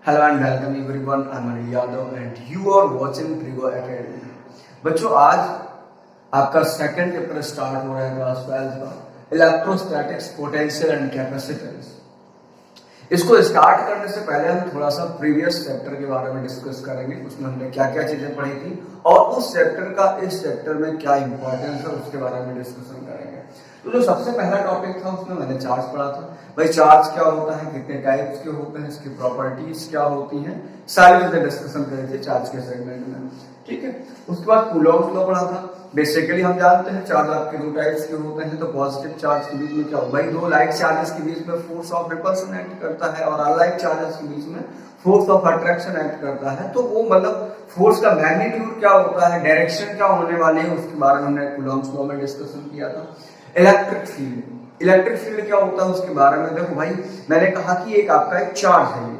Hello and welcome everyone. I'm Anil Yadav and you are watching Trigo Academy. बच्चों आज आपका second chapter start हो रहा है क्लास 12 का इलेक्ट्रोस्टैटिक्स पोटेंशियल एंड कैपेसिटेंस। इसको स्टार्ट करने से पहले हम थोड़ा सा प्रीवियस चैप्टर के बारे में डिस्कस करेंगे। उसमें हमने क्या क्या चीजें पढ़ी थी और उस चैप्टर का इस चैप्टर में क्या इंपॉर्टेंस है उसके बारे में डिस्कशन करेंगे। तो जो सबसे पहला टॉपिक था उसमें मैंने चार्ज पढ़ा था। भाई चार्ज क्या होता है, कितने टाइप्स के होते हैं, इसकी प्रॉपर्टीज क्या होती हैं, सारी चीजें डिस्कशन करी थी चार्ज के सेगमेंट में। ठीक है, उसके बाद कूलॉम्स लॉ पढ़ा था। बेसिकली हम जानते हैं चार्ज आपके दो टाइप्स के होते हैं। तो पॉजिटिव चार्ज के बीच में क्या होगा, भाई दो लाइक चार्जेस के बीच में फोर्स ऑफ रिपल्सन एक्ट करता है और अनलाइक चार्जेस के बीच में फोर्स ऑफ अट्रैक्शन एक्ट करता है। तो वो मतलब फोर्स का मैग्नीट्यूड क्या होता है, डायरेक्शन क्या होने वाली है, उसके बारे में हमने कूलॉम्स लॉ में डिस्कशन किया था। इलेक्ट्रिक फील्ड क्या होता है उसके बारे में देखो भाई, मैंने कहा कि एक आपका एक चार्ज है, ये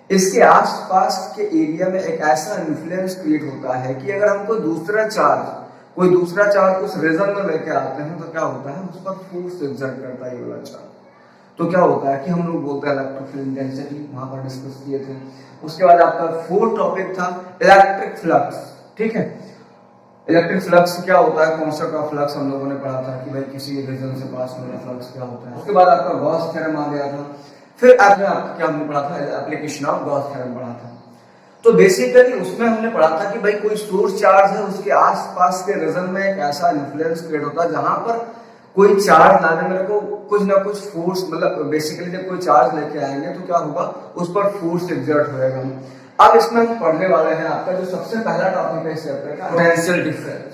इसके आसपास के एरिया में एक ऐसा इन्फ्लुएंस क्रिएट होता है कि अगर हमको कोई दूसरा चार्ज उस रीजन में लेके आते हैं तो क्या होता है, उस पर फोर्स एक्सर्ट करता है ये वाला चार्ज। तो क्या होता है कि हम लोग बोलते हैं इलेक्ट्रिक फील्ड इंटेंसिटी, वहां पर डिस्कस किए थे। उसके बाद आपका फोर्थ टॉपिक था इलेक्ट्रिक फ्लक्स। ठीक है, इलेक्ट्रिक फ्लक्स क्या होता है, कॉन्सेप्ट ऑफ फ्लक्स हम लोगों ने पढ़ा था कि भाई किसी रीजन से पास होने फ्लक्स क्या होता है। उसके बाद आपका गॉस थ्योरम आ गया था। फिर आपने क्या हमने पढ़ा था, एप्लीकेशन ऑफ गॉस थ्योरम पढ़ा था। तो बेसिकली उसमें हमने पढ़ा था कि भाई कोई सोर्स चार्ज है, उसके आसपास के रीजन में एक ऐसा इन्फ्लुएंस क्रिएट होता है जहां पर कोई चार्ज लाने में को कुछ ना कुछ फोर्स, मतलब बेसिकली जब कोई चार्ज लेके आएंगे तो क्या होगा, उस पर फोर्स एक्सर्ट होगा। अब इसमें हम पढ़ने वाले हैं आपका जो सबसे पहला टॉपिक है इस चैप्टर का, पोटेंशियल डिफरेंस।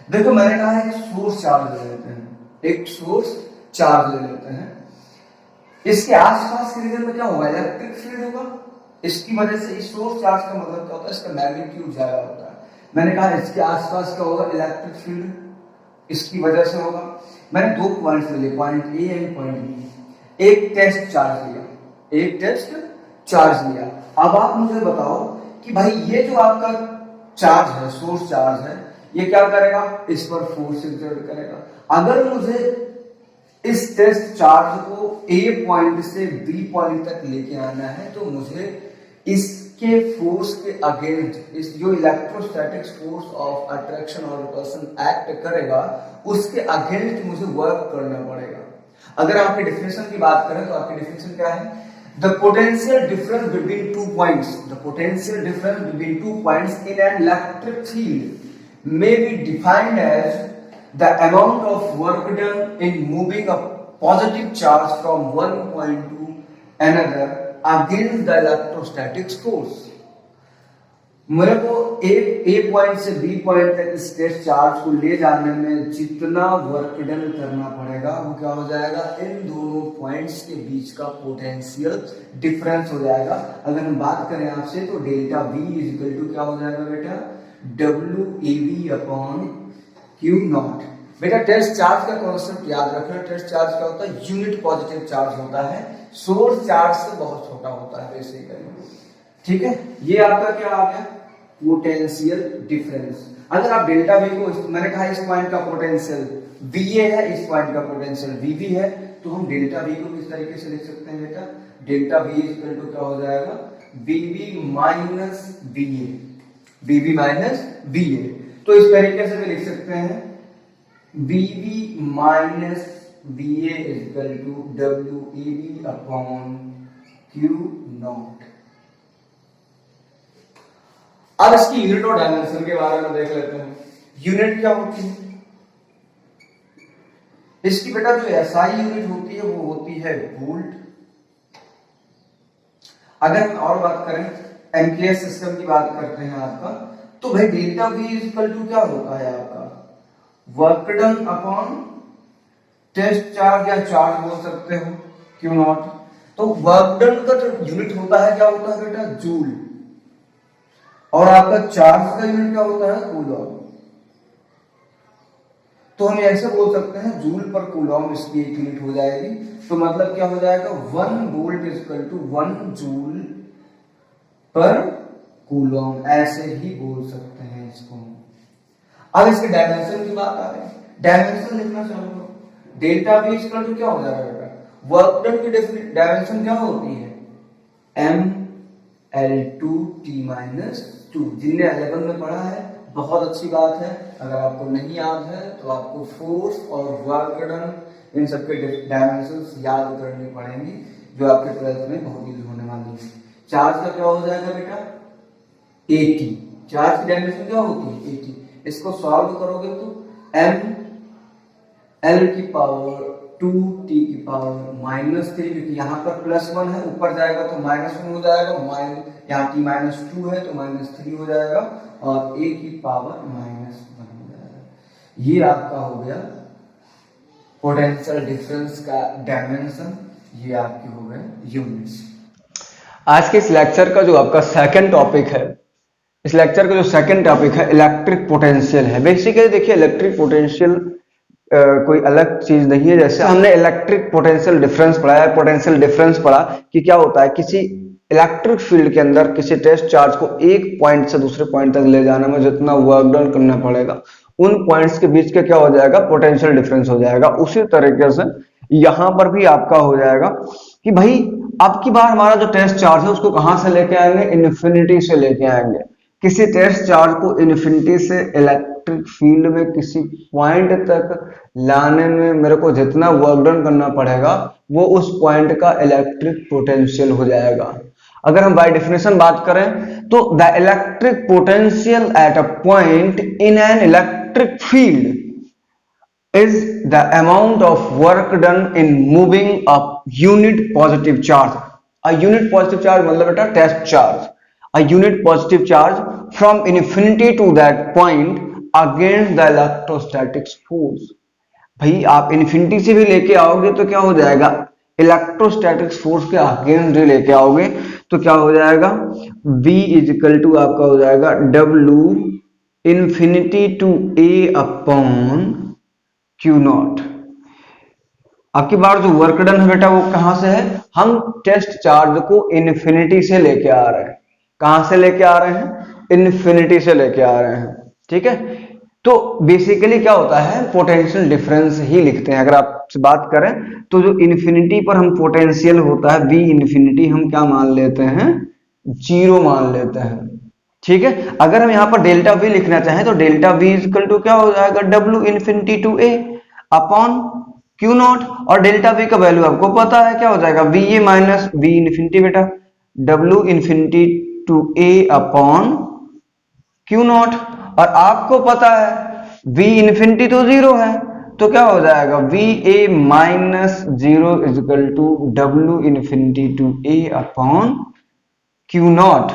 देखो मैंने कहा है कि सोर्स चार्ज ले लेते हैं, एक सोर्स चार्ज ले लेते हैं, इसके आसपास के रीजन में क्या होगा, इलेक्ट्रिक फील्ड होगा। इसकी वजह से इस सोर्स चार्ज का मतलब क्या होता है, इसका मैग्नीट्यूड ज्यादा होता है। मैंने कहा इसके आसपास क्या होगा, इलेक्ट्रिक फील्ड, इसकी वजह से होगा। मैंने दो पॉइंट्स लिए, point A and point B. एक टेस्ट चार्ज लिया। अब आप मुझे बताओ कि भाई ये जो आपका चार्ज है, सोर्स चार्ज है, ये क्या करेगा, इस पर फोर्स एक्सर्ट करेगा। अगर मुझे इस टेस्ट चार्ज को ए पॉइंट से बी पॉइंट तक लेके आना है तो मुझे इसके फोर्स के अगेंस्ट, इस जो इलेक्ट्रोस्टैटिक्स फोर्स ऑफ अट्रैक्शन और रिपल्सन एक्ट करेगा उसके अगेंस्ट मुझे वर्क करना पड़ेगा। अगर आपकी डेफिनेशन की बात करें तो आपकी डेफिनेशन क्या है, the potential difference between 2 points in an electric field may be defined as the amount of work done in moving a positive charge from one point to another against the electrostatic force। मेरे को ए point से B point तक इस test charge को ले जाने में जितना वर्क डन करना पड़ेगा वो क्या हो जाएगा, इन दोनों पॉइंट्स के बीच का पोटेंशियल डिफरेंस हो जाएगा। अगर हम बात करें आपसे तो delta V is equal to क्या हो जाएगा बेटा, WAV अपॉन Q नॉट। बेटा टेस्ट चार्ज का कॉन्सेप्ट याद रखना, टेस्ट चार्ज क्या होता है, यूनिट पॉजिटिव चार्ज होता है, सोर्स चार्ज से बहुत छोटा होता है बेसिकली। ठीक है, ये आपका क्या आ गया, पोटेंशियल डिफरेंस। अगर आप डेल्टा V को, मैंने कहा इस पॉइंट का पोटेंशियल VA है, इस पॉइंट का पोटेंशियल VB है, तो हम डेल्टा V को किस तरीके से लिख सकते हैं बेटा, डेल्टा V इक्वल टू क्या हो जाएगा, BB माइनस VA। तो इस तरीके से भी लिख सकते हैं BB minus VA equal to WAB upon Q naught. अब इसकी यूनिट और डायमेंशन के बारे में देख लेते हैं। यूनिट क्या होती है इसकी बेटा, जो एसआई यूनिट होती है वो होती है वोल्ट। अगर हम और बात करें एम्पियर सिस्टम की बात करते हैं आपका, तो भाई डेल्टा V इक्वल टू क्या होता है आपका, work done upon test charge या चार्ज बोल सकते हो क्यू नॉट। तो वर्क डन का जो यूनिट होता है क्या होता है बेटा, जूल, और आपका चार्ज का यूनिट क्या होता है, कूलॉम। तो हम ऐसे बोल सकते हैं जूल पर कूलॉम इसकी एक यूनिट हो जाएगी। तो मतलब क्या हो जाएगा, 1 volt equal to 1 joule per coulomb, ऐसे ही बोल सकते हैं इसको। अब इसके डायमेंशन की बात आ रही है, डायमेंशन लिखना चाहूंगा, डेल्टा V इक्वल टू क्या हो जाएगा बेटा, वर्क डन की डायमेंशन क्या होती है, M L2T-2। जिनने 11 में पढ़ा है बहुत अच्छी बात है, अगर आपको नहीं याद है तो आपको फोर्स और वर्क डन इन सबके डायमेंशंस याद करनी पड़ेंगी, जो आपके 12th में बहुत यूज होने वाली है। चार्ज का क्या हो जाएगा बेटा? 80। चार्ज की डायमेंशन क्या होती है? 80। इसको सॉल्व करोगे तो m l की पावर 2t की पावर -3, क्योंकि यहाँ पर +1 है, ऊपर जाएगा तो -1 हो जाएगा, यहाँ t-2 है तो -3 हो जाएगा, और a की पावर -1 हो जाएगा। ये आपका हो गया पोटेंशियल डिफरेंस का डायमेंशन, ये आपके हो गए यूनिट्स। आज के इस लेक्चर का जो आपका सेकंड टॉपिक है, इस लेक्चर का जो सेकंड टॉपिक है इलेक्ट्रिक पोटेंशियल है। बेसिकली देखिए इलेक्ट्रिक पोटेंशियल कोई अलग चीज नहीं है। जैसे हमने इलेक्ट्रिक पोटेंशियल डिफरेंस पढ़ा है, पोटेंशियल डिफरेंस पढ़ा कि क्या होता है, किसी इलेक्ट्रिक फील्ड के अंदर किसी टेस्ट चार्ज को एक पॉइंट से दूसरे पॉइंट तक ले जाने में जितना वर्क डन करना पड़ेगा, उन पॉइंट्स के बीच का क्या हो जाएगा? पोटेंशियल डिफरेंस हो जाएगा। उसी तरीके से यहां पर भी आपका हो जाएगा कि भाई अब की बार हमारा जो टेस्ट चार्ज है उसको कहां से लेके आएंगे? इन्फिनिटी से लेके आएंगे। किसी टेस्ट चार्ज को इन्फिनिटी से इलेक्ट्रिक फील्ड में किसी पॉइंट तक लाने में मेरे को जितना वर्क डन करना पड़ेगा वो उस पॉइंट का इलेक्ट्रिक पोटेंशियल हो जाएगा। अगर हम बाय डेफिनेशन बात करें तो the electric potential at a point in an electric field is the amount of work done in moving a unit positive charge. A unit positive charge मतलब बेटा test charge. A unit positive charge from infinity to that point against the electrostatic force. भाई आप infinity से भी लेके आओगे तो क्या हो जाएगा? इलेक्ट्रोस्टैटिक फोर्स के अगेंस्ट भी लेके आओगे तो क्या हो जाएगा? V इजिकल टू आपका हो जाएगा W infinity to A upon Q naught. आपकी बार जो वर्क डन है बेटा वो कहां से है? हम टेस्ट चार्ज को इन्फिनिटी से लेके आ रहे हैं। कहां से लेके आ रहे हैं? इन्फिनिटी से लेके आ रहे हैं। ठीक है, तो बेसिकली क्या होता है, पोटेंशियल डिफरेंस ही लिखते हैं। अगर आपसे बात करें तो जो इन्फिनिटी पर हम पोटेंशियल होता है V इन्फिनिटी, हम क्या मान लेते हैं? 0 मान लेते हैं। ठीक है, अगर हम यहाँ पर डेल्टा V लिखना चाहें तो डेल्टा V इक्वल टू क्या हो जाएगा? W infinity to A upon Q naught, और डेल्टा V का वैल्यू आपको पता है क्या हो जाएगा? VA माइनस V इन्फिनिटी बेटा, W infinity to A upon Q naught, और आपको पता है V इन्फिनिटी तो 0 है तो क्या हो जाएगा? VA minus 0 equal to W infinity to A upon Q naught.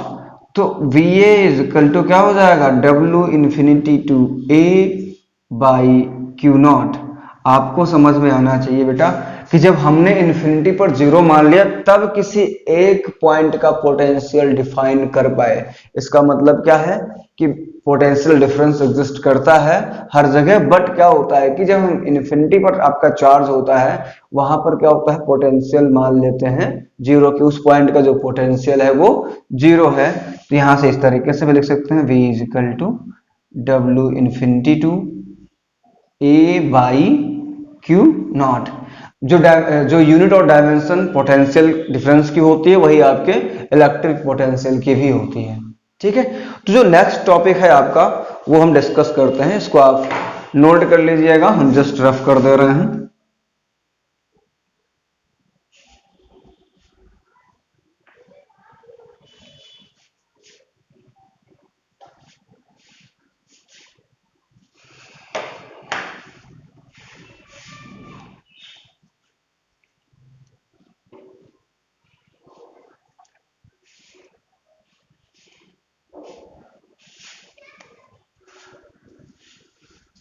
तो VA इज इक्वल टू क्या हो जाएगा? W infinity to A by Q naught. आपको समझ में आना चाहिए बेटा कि जब हमने इन्फिनिटी पर 0 मान लिया तब किसी एक पॉइंट का पोटेंशियल डिफाइन कर पाए। इसका मतलब क्या है कि पोटेंशियल डिफरेंस एग्जिस्ट करता है हर जगह, बट क्या होता है कि जब हम इन्फिनिटी पर आपका चार्ज होता है वहां पर क्या होता है? पोटेंशियल मान लेते हैं 0 कि उस पॉइंट का जो पोटेंशियल है वो 0 है। तो यहां से इस तरीके से भी लिख सकते हैं V is equal to W infinity to A by Q naught. जो यूनिट और डायमेंशन पोटेंशियल डिफरेंस की होती है वही आपके इलेक्ट्रिक पोटेंशियल की भी होती है। ठीक है, तो जो नेक्स्ट टॉपिक है आपका वो हम डिस्कस करते हैं। इसको आप नोट कर लीजिएगा, हम जस्ट रफ कर दे रहे हैं।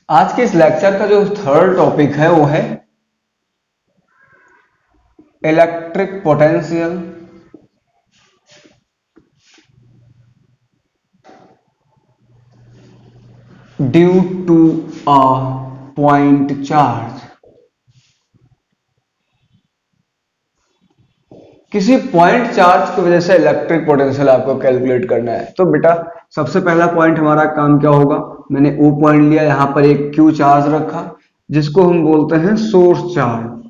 आज के इस लेक्चर का जो थर्ड टॉपिक है वो है electric potential due to a point charge. किसी पॉइंट चार्ज की वजह से इलेक्ट्रिक पोटेंशियल आपको कैलकुलेट करना है। तो बेटा सबसे पहला पॉइंट हमारा काम क्या होगा? मैंने O पॉइंट लिया, यहां पर एक Q चार्ज रखा जिसको हम बोलते हैं सोर्स चार्ज।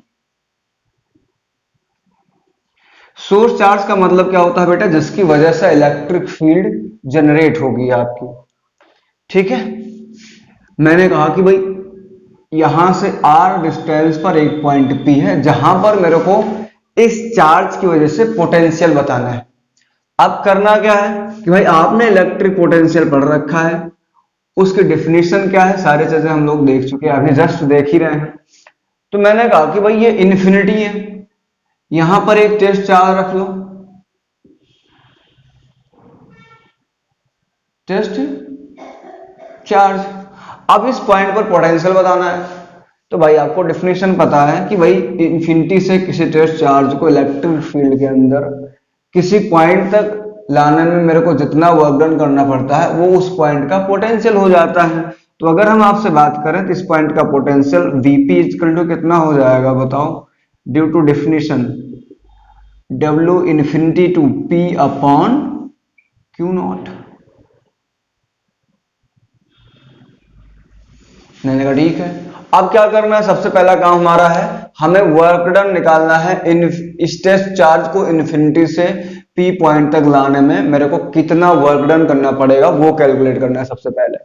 सोर्स चार्ज का मतलब क्या होता है बेटा, जिसकी वजह से इलेक्ट्रिक फील्ड जनरेट होगी आपकी। ठीक है, मैंने कहा कि भाई यहां से r डिस्टेंस पर एक पॉइंट P है जहां पर मेरे को इस चार्ज की वजह से पोटेंशियल बताना है। अब करना क्या है कि भाई आपने इलेक्ट्रिक पोटेंशियल पढ़ रखा है, उसकी डेफिनेशन क्या है, सारी चीजें हम लोग देख चुके हैं, अभी जस्ट देख ही रहे हैं। तो मैंने कहा कि भाई ये इन्फिनिटी है, यहां पर एक टेस्ट चार्ज रख लो, टेस्ट चार्ज। अब इस पॉइंट पर पोटेंशियल बताना है, तो भाई आपको डेफिनेशन पता है कि भाई इंफिनिटी से किसी टेस्ट चार्ज को इलेक्ट्रिक फील्ड के अंदर किसी पॉइंट तक लाने में मेरे को जितना वर्क डन करना पड़ता है वो उस पॉइंट का पोटेंशियल हो जाता है। तो अगर हम आपसे बात करें तो इस पॉइंट का पोटेंशियल Vp इक्वल टू कितना हो जाएगा बताओ, due to definition W infinity to P upon Q naught. मैंने कहा ठीक है। अब क्या करना है, सबसे पहला काम हमारा है, हमें वर्क डन निकालना है इन इस टेस्ट चार्ज को इन्फिनिटी से P पॉइंट तक लाने में मेरे को कितना वर्क डन करना पड़ेगा वो कैलकुलेट करना है सबसे पहले।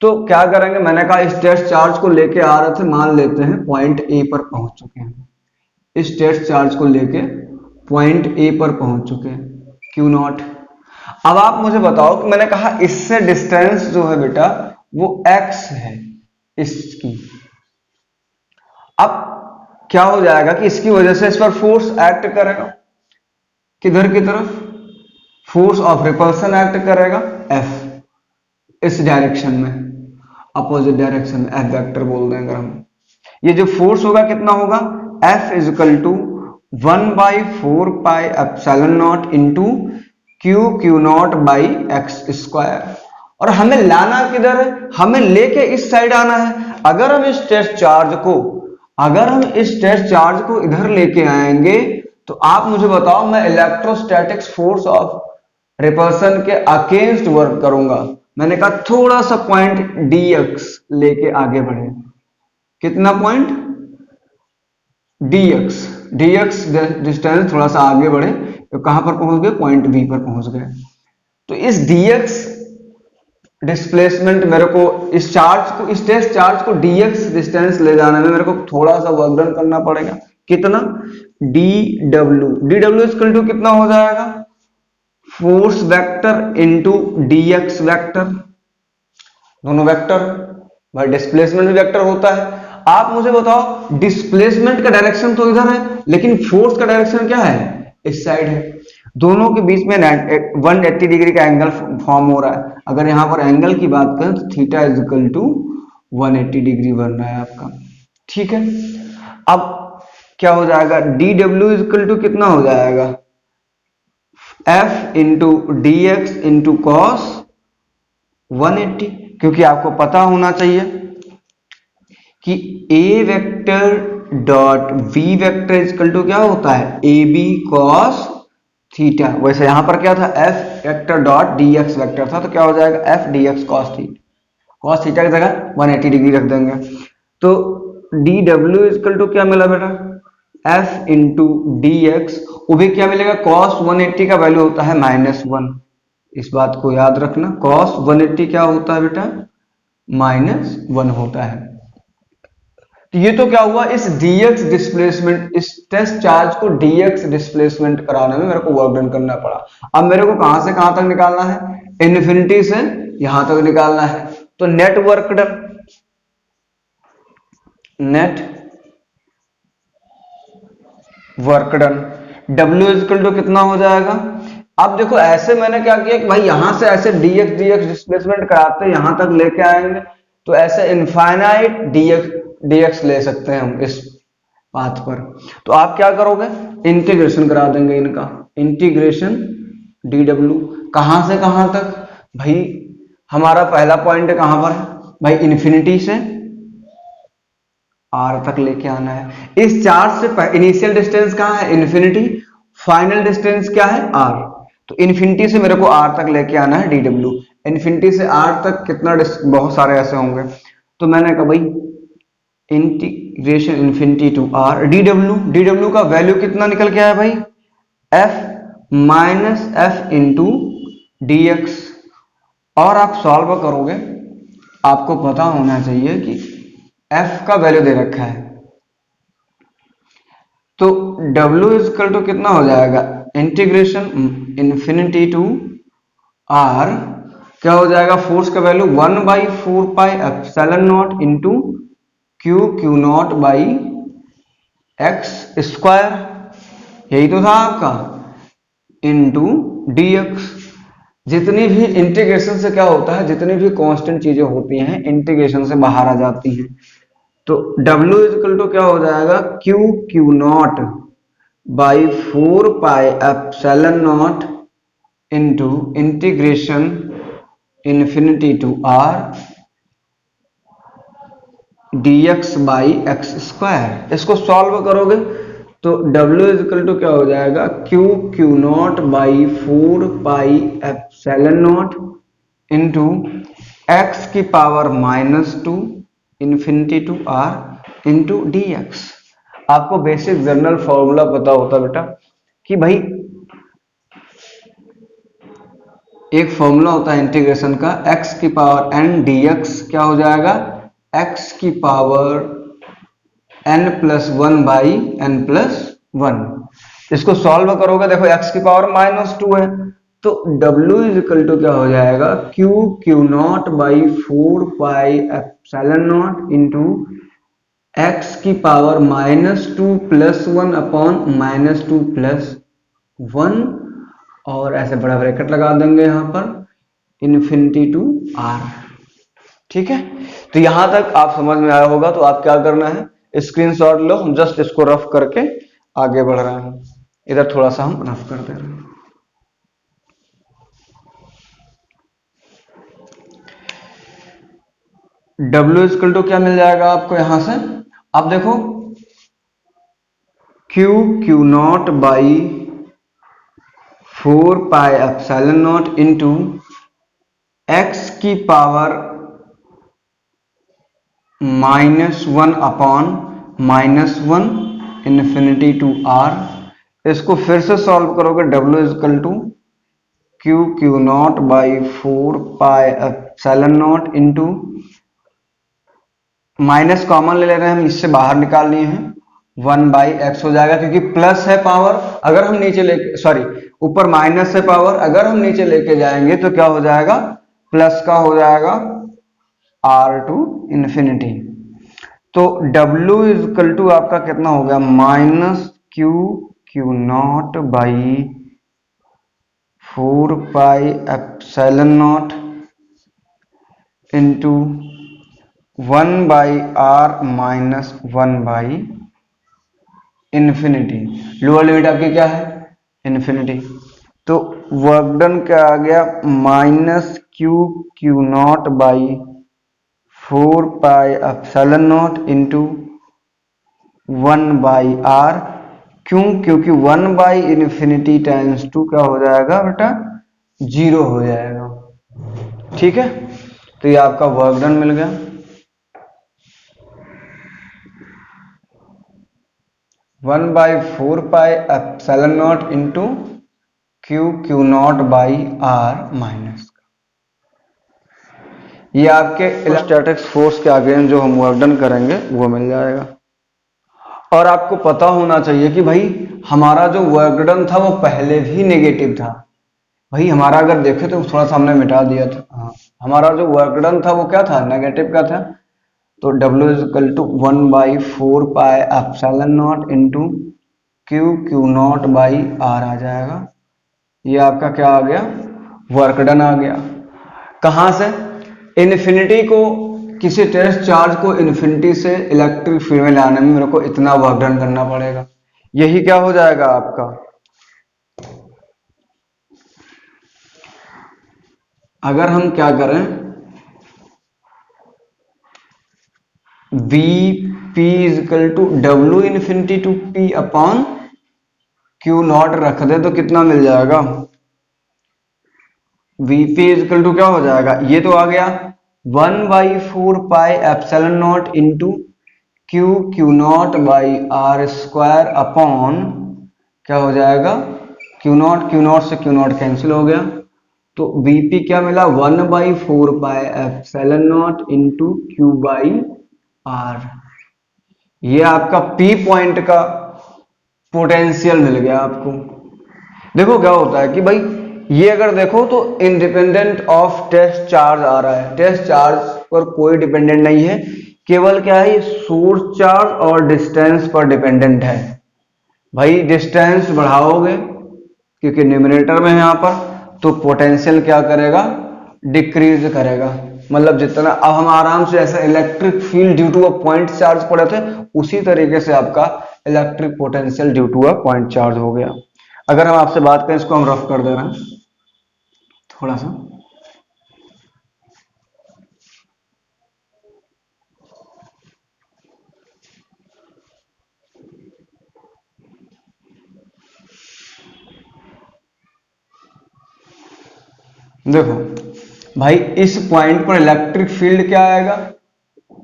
तो क्या करेंगे, मैंने कहा इस टेस्ट चार्ज को लेके आ रहे थे, मान लेते हैं पॉइंट ए पर पहुंच चुके हैं, इस टेस्ट चार्ज को लेके पॉइंट ए पर पहुंच चुके हैं, क्यू नॉट। अब आप मुझे बताओ कि मैंने कहा इससे डिस्टेंस जो है बेटा वो x है इसकी। अब क्या हो जाएगा कि इसकी वजह से इस पर फोर्स एक्ट करेगा, किधर की तरफ, फोर्स ऑफ रिपल्सन एक्ट करेगा F, इस डायरेक्शन में, अपोजिट डायरेक्शन में, F वेक्टर बोल दें अगर हम। ये जो फोर्स होगा कितना होगा, F is equal to 1/4 pi epsilon not into Q not by x square. और हमें लाना किधर है, हमें लेके इस साइड आना है। अगर हम इस टेस्ट चार्ज को इधर लेके आएंगे तो आप मुझे बताओ, मैं इलेक्ट्रोस्टैटिक्स फोर्स ऑफ रिपल्सन के अगेंस्ट वर्क करूंगा। मैंने कहा थोड़ा सा पॉइंट dx लेके आगे बढ़े, कितना पॉइंट dx डिस्टेंस थोड़ा सा आगे बढ़े तो कहां पर पहुंच गए, पॉइंट बी पर पहुंच गए। तो इस dx डिस्प्लेसमेंट मेरे को इस टेस्ट चार्ज को dx डिस्टेंस ले जाने में मेरे को थोड़ा सा वर्क डन करना पड़ेगा, कितना, dw इक्वल टू कितना हो जाएगा, force vector into dx vector, दोनों वेक्टर, भाई डिस्प्लेसमेंट भी वेक्टर होता है। आप मुझे बताओ डिस्प्लेसमेंट का डायरेक्शन तो इधर है लेकिन फोर्स का डायरेक्शन क्या है, इस साइड है। दोनों के बीच में 180 डिग्री का एंगल फॉर्म हो रहा है। अगर यहां पर एंगल की बात करें तो theta is equal to 180 degree बन रहा है आपका। ठीक है, अब क्या हो जाएगा, dw इज इक्वल टू कितना हो जाएगा, f into D X into cos 180, क्योंकि आपको पता होना चाहिए कि a vector dot v vector equal to क्या होता है, ab cos थीटा। वैसे यहां पर क्या था, f vector dot dx vector था, तो क्या हो जाएगा f dx cos थीटा की जगह 180 डिग्री रख देंगे। तो dw इक्वल टू क्या मिला बेटा, f इंटू डी एक्स, वो भी क्या मिलेगा, cos 180 का वैल्यू होता है -1, इस बात को याद रखना, cos 180 क्या होता है बेटा, -1 होता है। तो ये तो क्या हुआ, इस dx डिस्प्लेसमेंट, इस टेस्ट चार्ज को dx डिस्प्लेसमेंट कराने में मेरे को वर्क डन करना पड़ा। अब मेरे को कहां से कहां तक निकालना है, इन्फिनिटी से यहां तक निकालना है। तो net work done, W equal to कितना हो जाएगा। अब देखो ऐसे मैंने क्या किया कि भाई यहां से ऐसे dx डिस्प्लेसमेंट कराते यहां तक लेके आएंगे, तो ऐसे इनफाइनाइट dx ले सकते हैं हम इस पाथ पर। तो आप क्या करोगे, इंटीग्रेशन करा देंगे इनका, इंटीग्रेशन dw कहां से कहां तक, भाई हमारा पहला पॉइंट कहां पर है, भाई इन्फिनिटी से r तक लेके आना है। इस चार्ज से इनिशियल डिस्टेंस कहां है, इन्फिनिटी, फाइनल डिस्टेंस क्या है, r। तो इन्फिनिटी से मेरे को r तक लेके आना है dw, इन्फिनिटी से r तक कितना, बहुत सारे ऐसे होंगे। तो मैंने कहा भाई integration infinity to r dw का वैल्यू कितना निकल के आया भाई, F minus F into D X. और आप सॉल्व करोगे, आपको पता होना चाहिए कि एफ का वैल्यू दे रखा है, तो W इजकल टू कितना हो जाएगा, इंटीग्रेशन इन्फिनिटी टू R, क्या हो जाएगा, फोर्स का value 1/4 pi epsilon not into Q not by x square, यही तो था आपका, इंटू dx। जितनी भी इंटीग्रेशन से क्या होता है, जितनी भी कांस्टेंट चीजें होती हैं इंटीग्रेशन से बाहर आ जाती हैं। तो W इजकल टू क्या हो जाएगा, q not by 4 pi epsilon not into integration infinity to R dx by x square. इसको सॉल्व करोगे तो W इजकल टू क्या हो जाएगा, q not by 4 pi epsilon not into x की power -2 infinity to R into dx। आपको basic general formula पता होता बेटा कि भाई एक फॉर्मूला होता है इंटीग्रेशन का, x की पावर n dx क्या हो जाएगा, x की पावर n+1 बाई n+1। इसको सॉल्व करोगे, देखो x की पावर -2 है, तो W इजकल टू क्या हो जाएगा, q not by 4 pi epsilon not into x की पावर -2 + 1 अपॉन -2 + 1, और ऐसे बड़ा ब्रैकेट लगा देंगे यहां पर, इन्फिनिटी टू R। ठीक है, तो यहां तक आप समझ में आया होगा। तो आप क्या करना है, स्क्रीनशॉट लो, हम जस्ट इसको रफ करके आगे बढ़ रहे हैं। इधर थोड़ा सा हम रफ कर दे रहे हैं। W इजकल टू क्या मिल जाएगा आपको यहां से, आप देखो q not by 4 pi epsilon not into x की power -1 upon -1 infinity to R। इसको फिर से सॉल्व करोगे, W is equal to q not by 4 pi epsilon not into minus common ले रहे हैं हम, इससे बाहर निकाल लिए हैं, 1/x हो जाएगा, क्योंकि प्लस है पावर, अगर हम नीचे लेके, सॉरी ऊपर माइनस है पावर, अगर हम नीचे लेके जाएंगे तो क्या हो जाएगा, प्लस का हो जाएगा R टू इन्फिनिटी। तो W इजकल टू आपका कितना हो गया, -Q not by 4 pi epsilon not into 1/R -1 infinity. Lower limit आपकी क्या है, इन्फिनिटी। तो वर्क डन क्या आ गया, -Q not by 4 pi epsilon not into 1/R। क्यों, क्योंकि 1/इन्फिनिटी टाइम्स 2 क्या हो जाएगा बेटा, 0 हो जाएगा। ठीक है, तो ये आपका वर्क डन मिल गया। One by 4 pi epsilon not into Q not by R minus. ये आपके इलेक्ट्रोस्टैटिक्स फोर्स के अगेंस्ट जो हम वर्क डन करेंगे वो मिल जाएगा। और आपको पता होना चाहिए कि भाई हमारा जो वर्क डन था वो पहले भी नेगेटिव था। भाई हमारा अगर देखे तो थोड़ा सा हमने मिटा दिया था, हाँ हमारा जो वर्क डन था वो क्या था, नेगेटिव का था। तो W is equal to 1/4 pi epsilon not into Q not by R आ जाएगा। ये आपका क्या आ गया, वर्क डन आ गया। कहां से, इन्फिनिटी को, किसी टेस्ट चार्ज को इन्फिनिटी से इलेक्ट्रिक फील्ड में लाने में मेरे को इतना वर्क डन करना पड़ेगा। यही क्या हो जाएगा आपका, अगर हम क्या करें, Vp is equal to W infinity to P upon Q naught रख दे तो कितना मिल जाएगा, Vp इजकल टू क्या हो जाएगा, ये तो आ गया 1/4 pi epsilon not into Q not by R square upon क्या हो जाएगा क्यू नॉट से क्यू नॉट कैंसिल हो गया, तो Vp क्या मिला 1/4πε0 इंटू क्यू बाई आर। ये आपका P पॉइंट का पोटेंशियल मिल गया आपको। देखो क्या होता है कि भाई ये अगर देखो तो इंडिपेंडेंट ऑफ टेस्ट चार्ज आ रहा है, टेस्ट चार्ज पर कोई डिपेंडेंट नहीं है, केवल क्या है सोर्स चार्ज और डिस्टेंस पर डिपेंडेंट है। भाई डिस्टेंस बढ़ाओगे क्योंकि न्यूमरेटर में है यहाँ पर, तो पोटेंशियल क्या करेगा डिक्रीज करेगा। मतलब जितना अब हम आराम से ऐसा electric field due to a point charge पढ़े थे, उसी तरीके से आपका electric potential due to a point charge हो गया। अगर हम आपसे बात करें, इसको हम रफ कर दे रहे हैं थोड़ा सा। देखो भाई इस पॉइंट पर इलेक्ट्रिक फील्ड क्या आएगा,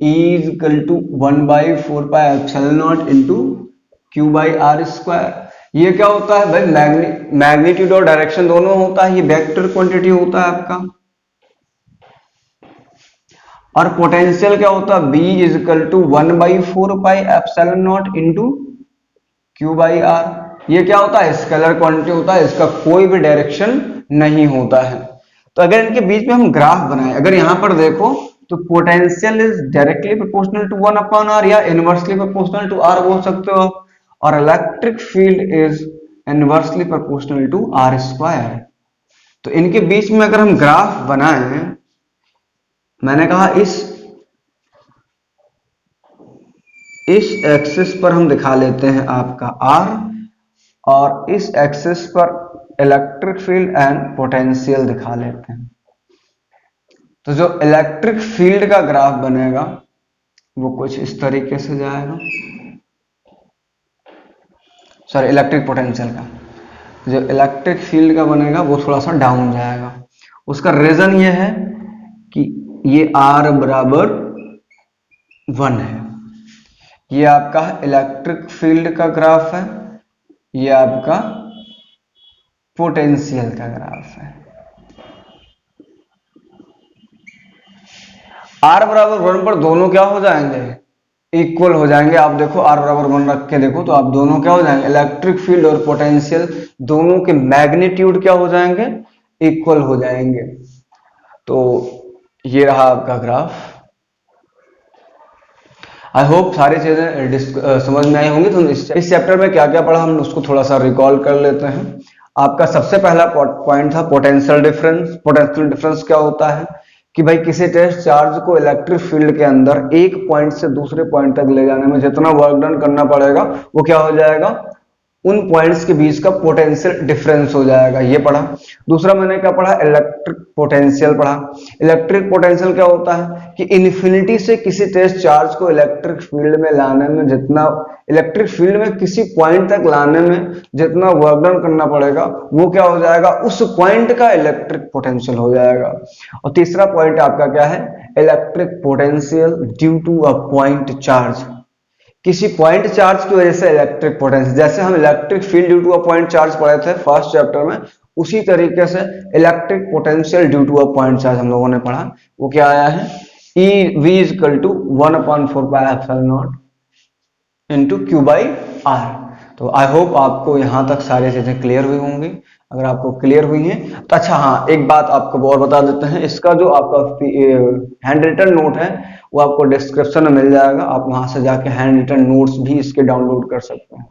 E equal to 1/4πε0 into q by r square. ये क्या होता है भाई, मैग्नीट्यूड और डायरेक्शन दोनों होता है, ये वेक्टर क्वांटिटी होता है आपका। और पोटेंशियल क्या होता है, B equal to 1/4πε0 into q by r. ये क्या होता है, स्केलर क्वांटिटी होता है, इसका कोई भी डायरेक्शन नहीं होता है। तो अगर इनके बीच में हम ग्राफ बनाएं, अगर यहां पर देखो तो potential is directly proportional to 1/r या इनवर्सली प्रोपोर्शनल टू r बोल सकते हो आप, और electric field is inversely proportional to r square. तो इनके बीच में अगर हम ग्राफ बनाएं, मैंने कहा इस एक्सिस पर हम दिखा लेते हैं आपका r, और इस एक्सिस पर इलेक्ट्रिक फील्ड एंड पोटेंशियल दिखा लेते हैं। तो जो इलेक्ट्रिक फील्ड का ग्राफ बनेगा वो कुछ इस तरीके से जाएगा, सॉरी इलेक्ट्रिक पोटेंशियल का, जो इलेक्ट्रिक फील्ड का बनेगा वो थोड़ा सा डाउन जाएगा। उसका रीजन ये है कि ये r बराबर 1 है। ये आपका इलेक्ट्रिक फील्ड का ग्राफ है, ये आपका पोटेंशियल का ग्राफ है। r बराबर 1 पर दोनों क्या हो जाएंगे, इक्वल हो जाएंगे। आप देखो r बराबर 1 रख के देखो तो आप दोनों क्या हो जाएंगे, इलेक्ट्रिक फील्ड और पोटेंशियल दोनों के मैग्नीट्यूड क्या हो जाएंगे, इक्वल हो जाएंगे। तो ये रहा आपका ग्राफ। आई होप सारी चीजें समझ में आई होंगी। तो इस चैप्टर में क्या क्या पढ़ा हम उसको थोड़ा सा रिकॉल कर लेते हैं। आपका सबसे पहला पॉइंट था पोटेंशियल डिफरेंस। पोटेंशियल डिफरेंस क्या होता है कि भाई किसी टेस्ट चार्ज को इलेक्ट्रिक फील्ड के अंदर एक पॉइंट से दूसरे पॉइंट तक ले जाने में जितना वर्क डन करना पड़ेगा वो क्या हो जाएगा, उन पॉइंट्स के बीच का पोटेंशियल डिफरेंस हो जाएगा। ये पढ़ा। दूसरा मैंने क्या पढ़ा, इलेक्ट्रिक पोटेंशियल पढ़ा। इलेक्ट्रिक पोटेंशियल क्या होता है कि इन्फिनिटी से किसी टेस्ट चार्ज को इलेक्ट्रिक फील्ड में लाने में जितना, इलेक्ट्रिक फील्ड में किसी पॉइंट तक लाने में जितना वर्क डन करना पड़ेगा वो क्या हो जाएगा, उस पॉइंट का इलेक्ट्रिक पोटेंशियल हो जाएगा। और तीसरा पॉइंट आपका क्या है, electric potential due to a point charge. किसी पॉइंट चार्ज की वजह से इलेक्ट्रिक पोटेंशियल, जैसे हम electric field due to a point charge पढ़े थे फर्स्ट चैप्टर में, उसी तरीके से electric potential due to a point charge हम लोगों ने पढ़ा। वो क्या आया है, V equal to 1/4πε0 into q by r. तो आई होप आपको यहां तक सारी चीजें क्लियर हुई होंगी। अगर आपको क्लियर हुई है तो अच्छा, हाँ एक बात आपको और बता देते हैं, इसका जो आपका हैंड रिटन नोट है वो आपको डिस्क्रिप्शन में मिल जाएगा। आप वहां से जाके हैंड रिटन नोट्स भी इसके डाउनलोड कर सकते हैं।